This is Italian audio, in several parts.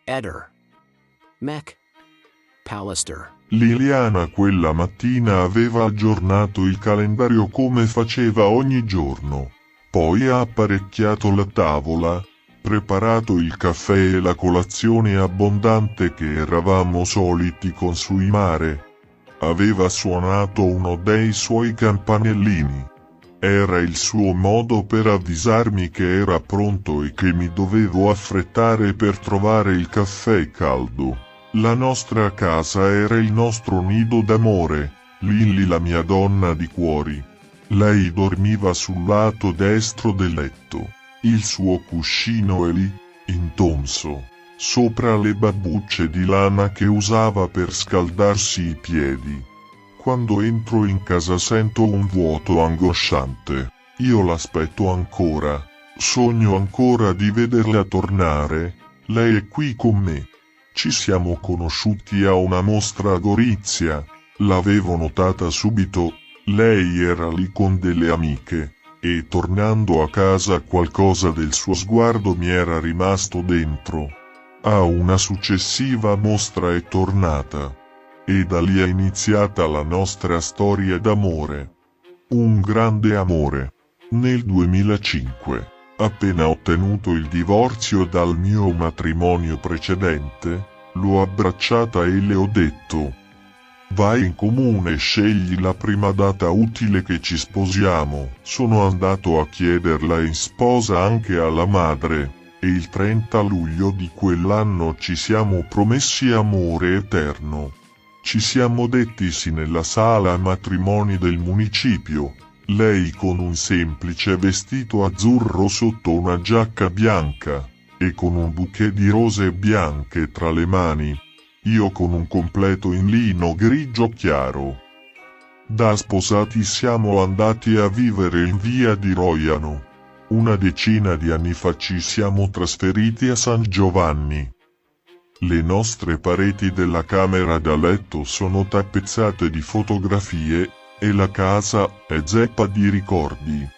Eder. Mech. Pallister. Liliana quella mattina aveva aggiornato il calendario come faceva ogni giorno. Poi ha apparecchiato la tavola, preparato il caffè e la colazione abbondante che eravamo soliti consumare. Aveva suonato uno dei suoi campanellini. Era il suo modo per avvisarmi che era pronto e che mi dovevo affrettare per trovare il caffè caldo. La nostra casa era il nostro nido d'amore, Lilly la mia donna di cuori. Lei dormiva sul lato destro del letto. Il suo cuscino è lì, intonso, sopra le babbucce di lana che usava per scaldarsi i piedi. Quando entro in casa sento un vuoto angosciante. Io l'aspetto ancora. Sogno ancora di vederla tornare. Lei è qui con me. Ci siamo conosciuti a una mostra a Gorizia. L'avevo notata subito. Lei era lì con delle amiche. E tornando a casa qualcosa del suo sguardo mi era rimasto dentro. A una successiva mostra è tornata. E da lì è iniziata la nostra storia d'amore. Un grande amore. Nel 2005, appena ottenuto il divorzio dal mio matrimonio precedente, l'ho abbracciata e le ho detto: vai in comune, scegli la prima data utile che ci sposiamo. Sono andato a chiederla in sposa anche alla madre, e il 30 luglio di quell'anno ci siamo promessi amore eterno. Ci siamo detti sì nella sala matrimoni del municipio, lei con un semplice vestito azzurro sotto una giacca bianca, e con un bouquet di rose bianche tra le mani. Io con un completo in lino grigio chiaro. Da sposati siamo andati a vivere in via di Roiano. Una decina di anni fa ci siamo trasferiti a San Giovanni. Le nostre pareti della camera da letto sono tappezzate di fotografie, e la casa è zeppa di ricordi.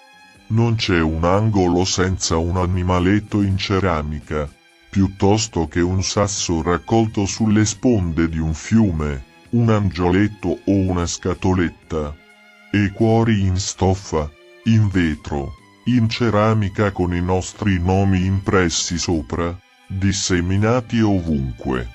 Non c'è un angolo senza un animaletto in ceramica, piuttosto che un sasso raccolto sulle sponde di un fiume, un angioletto o una scatoletta. E cuori in stoffa, in vetro, in ceramica con i nostri nomi impressi sopra, disseminati ovunque.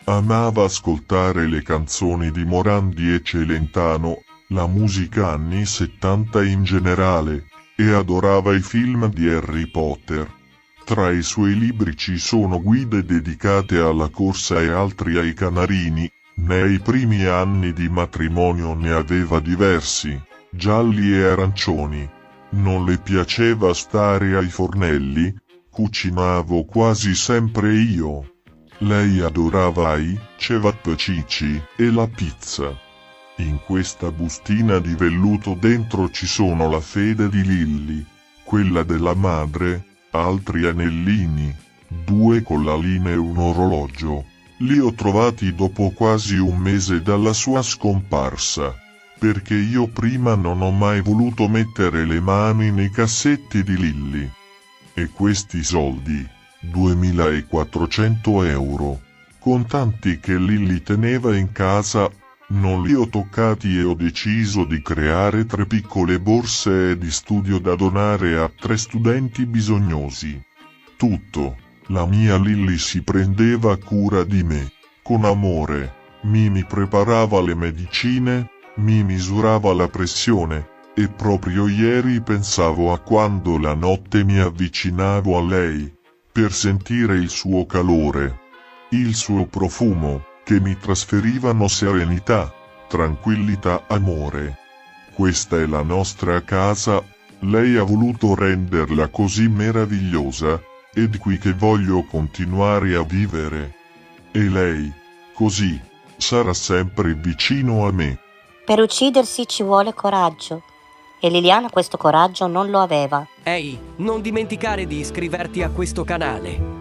Amava ascoltare le canzoni di Morandi e Celentano, la musica anni 70 in generale, e adorava i film di Harry Potter. Tra i suoi libri ci sono guide dedicate alla corsa e altri ai canarini. Nei primi anni di matrimonio ne aveva diversi, gialli e arancioni. Non le piaceva stare ai fornelli, cucinavo quasi sempre io. Lei adorava i cevapcici e la pizza. In questa bustina di velluto dentro ci sono la fede di Lilly, quella della madre, altri anellini, 2 collaline e un orologio. Li ho trovati dopo quasi un mese dalla sua scomparsa, perché io prima non ho mai voluto mettere le mani nei cassetti di Lilly. E questi soldi, 2.400 euro, contanti che Lilly teneva in casa, non li ho toccati e ho deciso di creare 3 piccole borse di studio da donare a 3 studenti bisognosi. Tutto, la mia Lilly si prendeva cura di me, con amore, mi preparava le medicine, mi misurava la pressione, e proprio ieri pensavo a quando la notte mi avvicinavo a lei, per sentire il suo calore, il suo profumo, che mi trasferivano serenità, tranquillità, amore. Questa è la nostra casa, lei ha voluto renderla così meravigliosa, ed qui che voglio continuare a vivere. E lei, così, sarà sempre vicino a me. Per uccidersi ci vuole coraggio. E Liliana questo coraggio non lo aveva. Ehi, non dimenticare di iscriverti a questo canale.